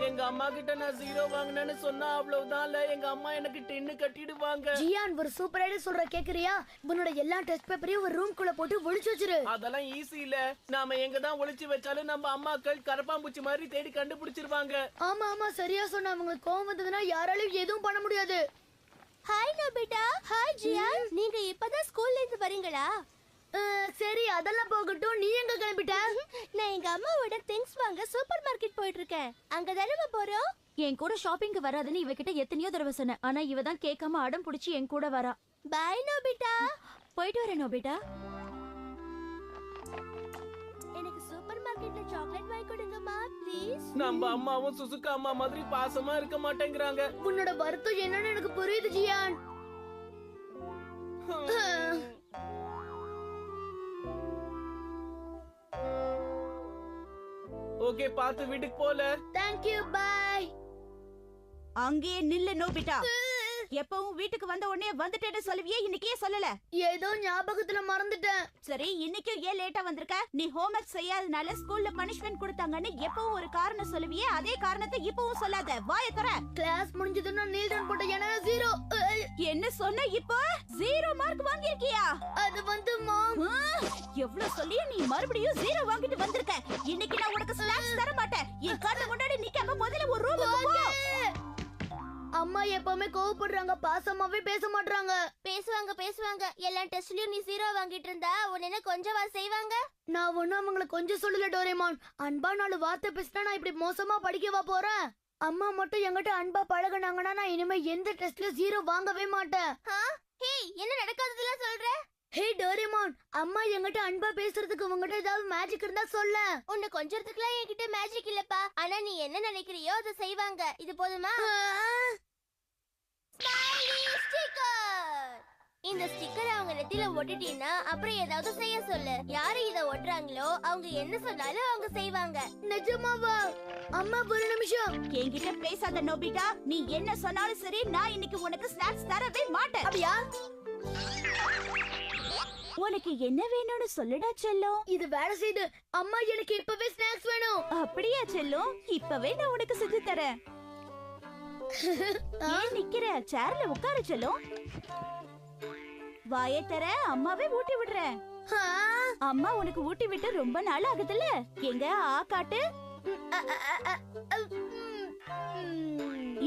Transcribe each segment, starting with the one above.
எங்க அம்மா கிட்ட நான் 0 வாங்கினேன்னு சொன்னா அவ்வளவுதான் இல்ல, எங்க அம்மா எனக்கு 10 கட்டிடுவாங்க. ஜியான் ஒரு சூப்பர் ஐடியா சொல்ற கேக்குறியா? உன்னோட எல்லா டெஸ்ட் பேப்பரையும் ஒரு ரூம் குள்ள போட்டு ஒளிச்சு வச்சிரு. அதெல்லாம் ஈஸி இல்ல. நாம எங்க தான் ஒளிச்சு வச்சாலும் நம்ம அம்மாக்கள் கரப்பாம்பூச்சி மாதிரி தேடி கண்டுபிடிச்சிருவாங்க. ஆமா ஆமா சரியா சொன்ன. அவங்களுக்கு கோவம் வந்ததுன்னா யாராலையும் எதுவும் பண்ண முடியாது. Hi Nobita. ஹாய் ஜியான். நீங்க இப்பதான் ஸ்கூல்ல இருந்து வரீங்களா? சரி அதெல்லாம் போகட்டும். நீ எங்க கிளம்பிட்ட? நான் எங்க அம்மாவோட திங்ஸ் வாங்க சூப்பர் மார்க்கெட் போயிட்டு இருக்கேன். அங்க தானே போறோம். என் கூட ஷாப்பிங்க்கு வராதுன்னு இவகிட்ட எத்தனையோ தடவை சொன்னேன். ஆனா இவ தான் கேட்காம அடம் பிடிச்சி என் கூட வரா. Bye Nobita. போயிட்டு வரேன் நோபிட்டா. எனக்கு சூப்பர் மார்க்கெட்ல சாக்லேட் வாங்கி கொடுங்கம்மா ப்ளீஸ். நம்ம அம்மாவும் சுசுகா அம்மா மாதிரி பாசமா இருக்க மாட்டேங்கிறாங்க. உன்னோட வருத்தம் என்னன்னு எனக்கு புரியுது ஜியான். ஓகே பாத்து வீட்டுக்கு போல. Thank you bye. அங்கேயே நில்லு நோபிட்டா. எப்பவும் வீட்டுக்கு வந்த உடனே வந்துட்டேன்னு சொல்லுவியே, இன்னைக்கே சொல்லல. ஏதோ ஞாபகத்துல மறந்துட்டேன். சரி இன்னைக்கும் ஏன் லேட்டா வந்திருக்க? நீ ஹோம்வொர்க் செய்யாதனால ஸ்கூல்ல பனிஷ்மெண்ட் கொடுத்தாங்கன்னு எப்பவும் ஒரு காரணம் சொல்லுவியே, அதே காரணத்தை இப்பவும் சொல்லாத. வாயை தர. கிளாஸ் முடிஞ்சதுன்னா நீல் தான் போட்ட ஏன்னா 0. என்ன சொன்ன? இப்போ 0 மார்க் வாங்கிருக்கியா? அது வந்து மாம். எவ்வளவு சொல்லி நீ மறுபடியும் 0 வாங்கிட்டு வந்திருக்க. இன்னைக்கு நான் உனக்கு ஸ்நாக்ஸ் தர மாட்டேன். என் கண்ணு முன்னாடி நிக்காம முதல்ல ஒரு ரூமுக்கு போ. அம்மா எப்பவுமே கோவப்படுறாங்க, பாசமாவே பேச மாட்டாங்க. பேசுவாங்க. எல்லா டெஸ்ட்லயும் நீ 0 வாங்கிட்டு இருந்தா உன்ன கொஞ்சமா செய்வாங்க. நான் ஒண்ணும் அவங்கள கொஞ்சம் சொல்லல டோரேமான். அன்பா 4 வார்த்தை பேசினா நான் இப்படி மோசமா படிக்கவா போறேன்? அம்மா மட்டும் என்கிட்ட அன்பா பழகுனாங்கன்னா நான் இனிமே எந்த டெஸ்ட்ல 0 வாங்கவே மாட்டேன். ஹே என்ன நடக்காததெல்லாம் சொல்ற? ஹே டோரேமான், அம்மா என்கிட்ட அன்பா பேசுறதுக்கு உங்ககிட்ட ஏதாவது மேஜிக் இருந்தா சொல்ல. உன்னை கொஞ்சறதுக்குலாம் என்கிட்ட மேஜிக் இல்லப்பா. ஆனா நீ என்ன நினைக்கிறியோ அதை செய்வாங்க. இது போதுமா? Smiley sticker. இந்த ஸ்டிக்கரை அவங்க நெத்தில ஒட்டிட்டீன்னா அப்புறம் ஏதாவது செய்ய சொல்லு. யாரு இத ஒட்டுறாங்களோ அவங்க என்ன சொன்னாலும் அவங்க செய்வாங்க. நிஜமாவா? அம்மா ஒரு நிமிஷம். என்கிட்ட பேசாத நோபிட்டா. நீ என்ன சொன்னாலும் சரி, நான் இன்னைக்கு உனக்கு ஸ்நாக்ஸ் தரவே மாட்டேன். அப்படியா? உனக்கு என்ன வேணும்னு சொல்லுடா செல்லம். இது வேலை செய்து. அம்மா எனக்கு இப்பவே ஸ்நாக்ஸ் வேணும். அப்படியா செல்லம்? இப்பவே நான் உனக்கு செஞ்சு தரேன். ஏன் நிக்கிற? சேர்ல உட்காரு செல்லம். வாயை தர, அம்மாவே ஊட்டி விடுறேன். அம்மா உனக்கு ஊட்டி விட்டு ரொம்ப நாள் ஆகுதுல்ல. எங்க ஆ காட்டு.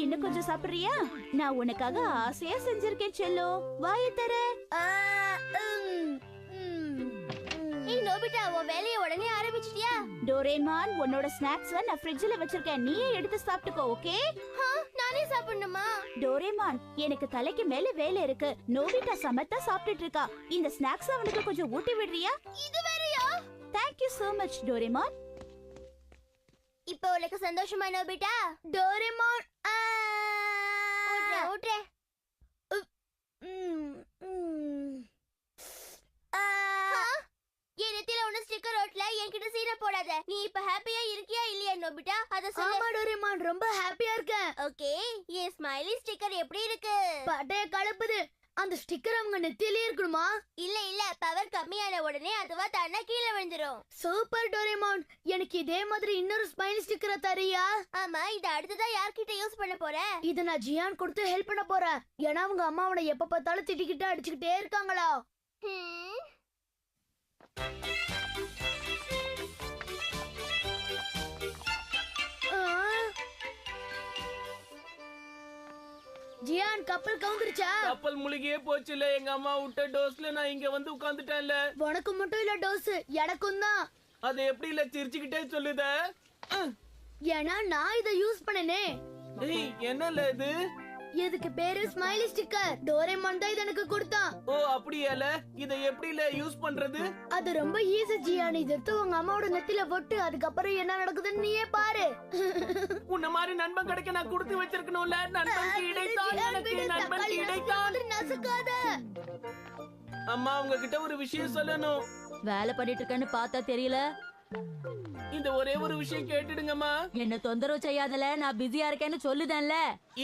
இன்னும் கொஞ்சம் சாப்பிடுறியா? நான் உனக்காக ஆசையா செஞ்சிருக்கேன் செல்லம். வாயை தர. நோபிட்டா உன் வேலையை உடனே ஆரம்பிச்சிட்டியா? டோரேமான் உன்னோட ஸ்நாக்ஸ் நான் ஃப்ரிட்ஜ்ல வச்சிருக்கேன். நீயே எடுத்து சாப்பிட்டுக்கோ. ஓகே? நானே சாப்பிடணுமா? டோரேமான் எனக்கு தலைக்கு மேல வேலை இருக்கு. நோபிட்டா சமத்தா சாப்பிட்டுட்டு இருக்கா. இந்த ஸ்நாக்ஸ் அவனுக்கு கொஞ்சம் ஊட்டி விடுறியா? இது வேறயா? Thank you so much Doraemon. இப்போ உனக்கு சந்தோஷமா நோபிட்டா? டோரேமான் ஊட்றே. என் நெத்தில ஒண்ணு ஸ்டிக்கர் ஓட்டல. என்கிட்ட சீனை போடாத. நீ இப்ப ஹாப்பியா இருக்கியா இல்லையா நோபிட்டா? அத சொல்லு. ஆமா டோரேமான், ரொம்ப ஹாப்பியா இருக்கேன். ஓகே, என் ஸ்மைலி ஸ்டிக்கர் எப்படி இருக்கு? பட்டைய கலப்புது. அந்த ஸ்டிக்கர் அவங்க நெத்தியிலே இருக்கணுமா? இல்ல பவர் கம்மியான உடனே அதுவா தானா கீழே விழுந்துரும். சூப்பர் டோரேமான், எனக்கு இதே மாதிரி இன்னொரு ஸ்மைலி ஸ்டிக்கரை தரியா? ஆமா, இது அடுத்ததா யார்கிட்ட யூஸ் பண்ண போற? இத நான் ஜியான் கொடுத்து ஹெல்ப் பண்ண போறேன். ஏன்னா அவங்க அம்மாவோட எப்ப பார்த்தாலும் திட்டிக்கிட்டு அடிச்சுக்கிட்டே இருக்காங்களா. ஜியான் கப்பல் கவுந்துருச்சா? கப்பல் முழுகியே போச்சுல. எங்க அம்மா விட்ட டோஸ்ல நான் இங்க வந்து உட்கார்ந்துட்டேன்ல. உனக்கு மட்டும் இல்ல டோஸ், எனக்கும் தான். அது எப்படி இல்ல சிரிச்சுக்கிட்டே சொல்லுத? ஏன்னா நான் இத யூஸ் பண்ணனே. என்னல இது? இதுக்கு பேரு ஸ்மைலி ஸ்டிக்கர். டோரேமான் தான் இத எனக்கு கொடுத்தான். ஓ அப்படியால? இத எப்படில யூஸ் பண்றது? அது ரொம்ப ஈஸி ஜியான். இத எடுத்து உங்க அம்மாவோட நெத்தில போட்டு அதுக்கப்புறம் என்ன நடக்குதுன்னு நீயே பாரு. உன்ன மாதிரி நண்பன் கிடைக்க நான் கொடுத்து வச்சிருக்கணும்ல. நண்பன் கிடைத்தான் எனக்கு, நண்பன் கிடைத்தான். நசுக்காத. அம்மா உங்ககிட்ட ஒரு விஷயம் சொல்லணும். வேலை பண்ணிட்டு இருக்கேன்னு பார்த்தா தெரியல. இந்த ஒரே ஒரு விஷயம் கேட்டுடுங்கம்மா. என்ன தொந்தரவு செய்யாதல, நான் பிஸியா இருக்கேன்னு சொல்லுதேன்ல.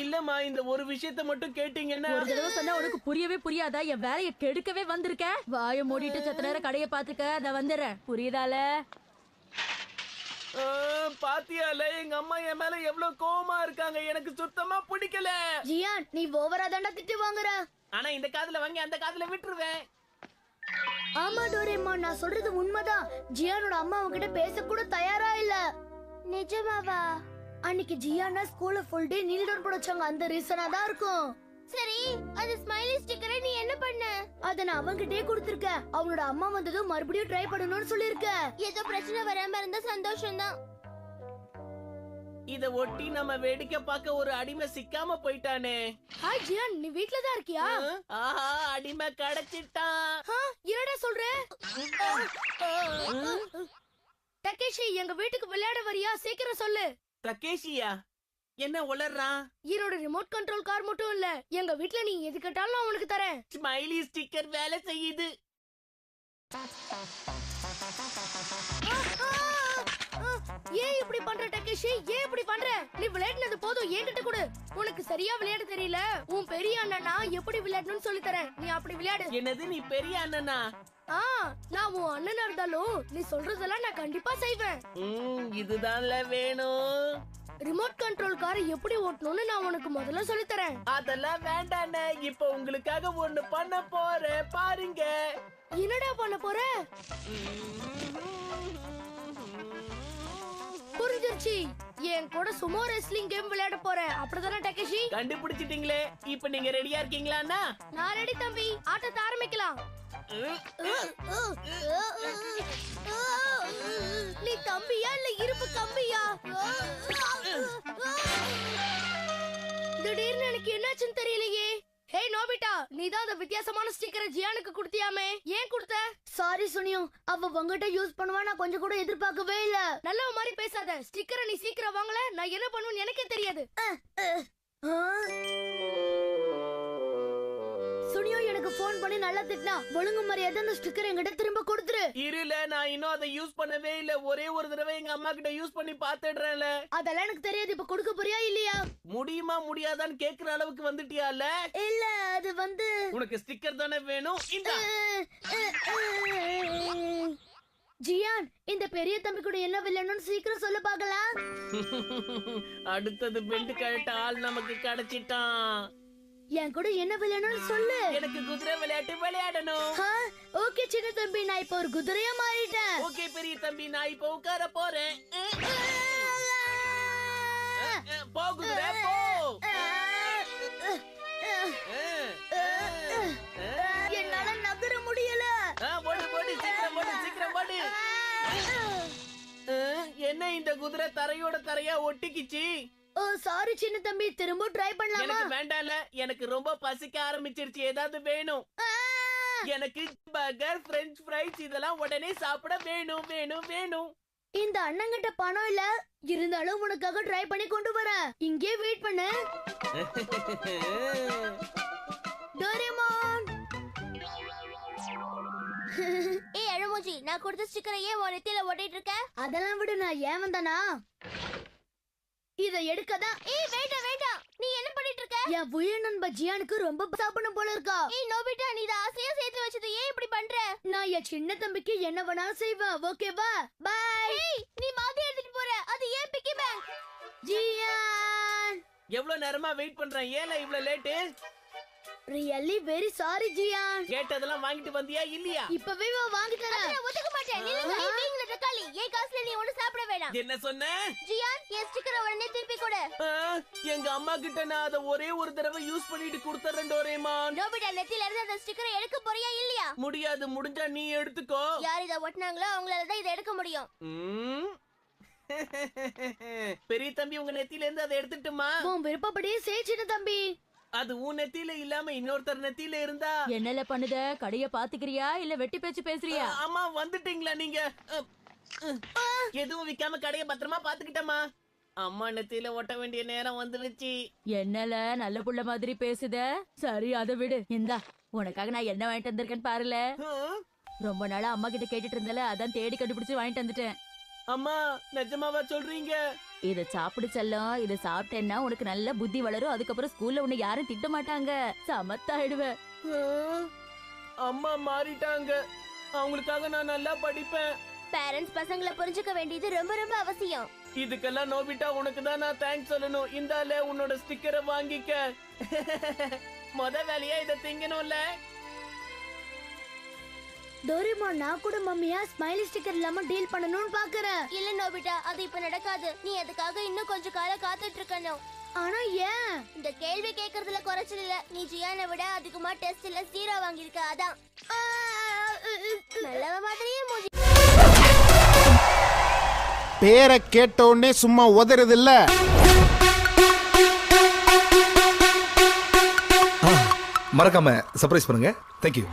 இல்லம்மா, இந்த ஒரு விஷயத்த மட்டும் கேட்டீங்கன்னா. ஒரு தடவை சொன்னா உனக்கு புரியவே புரியாதா? என் வேலையை கெடுக்கவே வந்திருக்க. வாயை மூடிட்டு சத்த நேரம் கடையை பாத்துக்க, அத வந்துடுறேன். புரியுதால? பாத்தியால எங்க அம்மா என் மேல எவ்வளவு கோவமா இருக்காங்க. எனக்கு சுத்தமா பிடிக்கல. ஜியான், நீ ஓவரா தாண்டா திட்டு வாங்குற. ஆனா இந்த காதுல வாங்கி அந்த காதுல விட்டுருவேன். ஆமா டோரேமான், நான் சொல்றது உண்மைதான். ஜியானோட அம்மா அவங்கிட்ட பேச கூட தயாரா இல்ல. நிஜமாவா? அன்னைக்கு ஜியானா ஸ்கூல்ல ஃபுல் டே நீல் டவுன் போட வச்சாங்க. அந்த ரீசனா தான் இருக்கும். சரி, அந்த ஸ்மைலி ஸ்டிக்கரை நீ என்ன பண்ண? அத நான் அவங்கிட்டே கொடுத்திருக்கேன். அவனோட அம்மா வந்ததும் மறுபடியும் ட்ரை பண்ணணும்னு சொல்லிருக்கேன். ஏதோ பிரச்சனை வராம இருந்தா சந்தோஷம்தான். இத ஒட்டி நம்ம வேடிக்கை பார்க்க ஒரு அடிமை சிக்காம போயிட்டானே. ஹாய் ஜியான், நீ வீட்ல தான் இருக்கியா? ஆஹா, அடிமை கிடைச்சிட்டான். என்னடா சொல்ற? டகேஷி, எங்க வீட்டுக்கு விளையாட வரியா? சீக்கிரம் சொல்லு. தகேஷியா? என்ன உளறான்? என்னோட ரிமோட் கண்ட்ரோல் கார் மட்டும் இல்ல, எங்க வீட்ல நீ எது கேட்டாலும் நான் உனக்கு தரேன். ஸ்மைலி ஸ்டிக்கர் வேலை செய்யுது. ஏன் இப்படி பண்ற டகேஷி? ஏன் இப்படி பண்ற? நீ விளையாடுனது போதும், என்கிட்ட கொடு. உனக்கு சரியா விளையாட தெரியல. உன் பெரிய அண்ணனா எப்படி விளையாடணும்னு சொல்லி தரேன். நீ அப்படி விளையாடு. என்னது, நீ பெரிய அண்ணனா? நான் உன் அண்ணனா இருந்தாலும் நீ சொல்றதெல்லாம் நான் கண்டிப்பா செய்வேன். இதுதான்ல வேணும். ரிமோட் கண்ட்ரோல் காரை எப்படி ஓட்டணும்னு நான் உனக்கு முதல்ல சொல்லி தரேன். அதெல்லாம் வேண்டானே, இப்ப உங்களுக்காக ஒண்ணு பண்ண போறேன், பாருங்க. என்னடா பண்ண போற? புரிஞ்சிருச்சு. என் கூட சுமோ ரெஸ்லிங் கேம் விளையாட போறேன். அப்படிதானே டகேஷி? கண்டுபிடிச்சிட்டீங்களே. இப்ப நீங்க ரெடியா இருக்கீங்களாண்ணா? நான் ரெடி தம்பி. ஆட்டத்தை ஆரம்பிக்கலாம். நீ தம்பியா இல்ல இருப்பு கம்பியா? திடீர்னு எனக்கு என்னாச்சுன்னு தெரியலையே. ஹே நோபிட்டா, நீதான் அந்த வித்தியாசமான ஸ்டிக்கரை ஜியானுக்கு கொடுத்தியாமே, ஏன் கொடுத்த? சாரி சுனியோ, அவ உங்ககிட்ட யூஸ் பண்ணுவா நான் கொஞ்சம் கூட எதிர்பார்க்கவே இல்ல. நல்ல மாதிரி பேசாத. ஸ்டிக்கரை நீ சீக்கிரம் வாங்கல, நான் என்ன பண்ணுவேன்னு எனக்கே தெரியாது. சுனியோ எனக்கு போன் பண்ணி நல்லா திட்டினா. ஒழுங்கு மரியாதை அந்த ஸ்டிக்கர் என்கிட்ட திரும்ப கொடுத்துரு. இருல, நான் இன்னும் அதை யூஸ் பண்ணவே இல்ல. ஒரே ஒரு தடவை எங்க அம்மா கிட்ட யூஸ் பண்ணி பாத்துடுறேன்ல. அதெல்லாம் எனக்கு தெரியாது. இப்ப கொடுக்க போறியா இல்லையா? முடியுமா முடியாதான்னு கேக்குற அளவுக்கு வந்துட்டியால? இல்ல, அது வந்து உனக்கு ஸ்டிக்கர் தானே வேணும். இந்த ஜியான், இந்த பெரிய தம்பி கூட என்ன விளையாடணும்னு சீக்கிரம் சொல்ல பாக்கலாம். அடுத்தது பெண்டு கழட்ட ஆள் நமக்கு கிடைச்சிட்டான். என் கூட என்ன விளையாடணும்னு சொல்லு. எனக்கு குதிரை விளையாட்டு விளையாடணும். ஓகே சின்ன தம்பி, நான் இப்ப ஒரு குதிரையா மாறிட்டேன். ஓகே பெரிய தம்பி, நான் இப்ப உட்கார போறேன். போ குதிரை போ. என்னால நகர முடியல. போடு போடு, சீக்கிரம் போடு, சீக்கிரம் போடு. என்ன இந்த குதிரை தரையோட தரையா ஒட்டிக்கிச்சு? ஓ சாரி சின்ன தம்பி, திரும்ப ட்ரை பண்ணலாமா? எனக்கு வேண்டாம்ல, எனக்கு ரொம்ப பசிக்க ஆரம்பிச்சிருச்சு. ஏதாவது வேணும். எனக்கு பர்கர், பிரெஞ்ச் ஃப்ரைஸ் இதெல்லாம் உடனே சாப்பிட வேணும் வேணும் வேணும். இந்த அண்ணங்கிட்ட பணம் இல்ல, இருந்தாலும் உனக்காக ட்ரை பண்ணி கொண்டு வரேன். இங்கே வெயிட் பண்ணு. டோரேமான். ஏய் அழுமூஞ்சி, நான் கொடுத்த ஸ்டிக்கரை ஏன் உன் நெத்தியில ஒட்டிட்டு இருக்க? அதெல்லாம் விடு, நான் ஏன் வந்தானா இத எடுக்கதான். ஏய் வேண்டாம் வேண்டாம், நீ என்ன பண்ணிட்டு இருக்க? என் உயிர் நண்ப ஜியானுக்கு ரொம்ப சாப்பிடணும் போல இருக்கா. ஏய் நோபிட்டா, நீ இத ஆசையா சேர்த்து வச்சது ஏன் இப்படி பண்ற? நான் என் சின்ன தம்பிக்கு என்ன வேணாலும் செய்வேன். ஓகேவா? பை. ஏய் நீ மாதிரி எடுத்துட்டு போற, அது ஏன் பிக்கி பேங்க்? ஜியான், எவ்வளவு நேரமா வெயிட் பண்றேன். ஏல இவ்வளவு லேட்டு? ரியலி வெரி சாரி ஜியான். கேட்டதெல்லாம் வாங்கிட்டு வந்தியா இல்லையா? இப்பவே வாங்கி தரேன். நான் ஒத்துக்க மாட்டேன். நில்லுங்க. ஏய் வீங்கல தக்காளி, ஏன் காசுல நீ ஒண்ணு சாப்பிட வேணாம். என்ன சொன்ன? ஜியான், என் ஸ்டிக்கரை உடனே திருப்பி கொடு. எங்க அம்மா கிட்ட நான் அதை ஒரே ஒரு தடவை யூஸ் பண்ணிட்டு கொடுத்துறேன் டோரேமான். நோபிட்டா, நெத்தியில இருந்து அந்த ஸ்டிக்கரை எடுக்க போறியா இல்லையா? முடியாது, முடிஞ்சா நீ எடுத்துக்கோ. யார் இத ஒட்டினாங்களோ அவங்களால தான் இதை எடுக்க முடியும். பெரிய தம்பி, உங்க நெத்தியில இருந்து அதை எடுத்துட்டுமா? உன் விருப்பப்படியே செய் சின்ன தம்பி. அது உன் நெத்தியில இல்லாம இன்னொருத்தர் நெத்தியில இருந்தா என்னல பண்ணுத? கடைய பாத்துக்கிறியா இல்ல வெட்டி பேச்சு பேசுறியா? ஆமா, வந்துட்டீங்களா நீங்க? எதுவும் விக்காம கடைய பத்திரமா பாத்துக்கிட்டமா? அம்மா நெத்தியில ஒட்ட வேண்டிய நேரம் வந்துருச்சு. என்னல நல்ல புள்ள மாதிரி பேசுத? சரி, அதை விடு. இந்தா, உனக்காக நான் என்ன வாங்கிட்டு வந்திருக்கேன்னு பாருல. ரொம்ப நாளா அம்மா கிட்ட கேட்டுட்டு இருந்தல, அதான் தேடி கண்டுபிடிச்சு வாங்கிட்டு வந்துட்டேன். அம்மா நிஜமாவா சொல்றீங்க? இத சாப்பிடு செல்லம். இத சாப்பிட்டேன்னா உனக்கு நல்ல புத்தி வளரும். அதுக்கப்புறம் ஸ்கூல்ல உன்னை யாரும் திட்ட மாட்டாங்க. சமத்தாயிடுவ. ஆ, அம்மா மாறிட்டாங்க. அவங்களுக்காக நான் நல்லா படிப்பேன். பேரண்ட்ஸ் பசங்களை புரிஞ்சுக்க வேண்டியது ரொம்ப ரொம்ப அவசியம். இதுக்கெல்லாம் நோபிட்டா உனக்கு தான் நான் தேங்க்ஸ் சொல்லணும். இந்தால உன்னோட ஸ்டிக்கரை வாங்கிக்க. முத வேலையா இத திங்கணும்ல. டோரிமான், நான் கூட மம்மியா ஸ்மைலி ஸ்டிக்கர் இல்லாம டீல் பண்ணணும்னு பாக்குறேன். இல்ல நோபிட்டா, அது இப்ப நடக்காது. நீ அதுக்காக இன்னும் கொஞ்ச காலம் காத்துட்டு இருக்கணும். ஆனா ஏன்? இந்த கேள்வி கேக்குறதுல குறைச்சல் இல்ல. நீ ஜியானை விட அதிகமா டெஸ்ட்ல 0 வாங்கியிருக்க, அதான். நல்லவ மாதிரியே மூஞ்சி. பேரை கேட்ட உடனே சும்மா உதறது இல்ல. மறக்காம சர்ப்ரைஸ் பண்ணுங்க. தேங்க்யூ.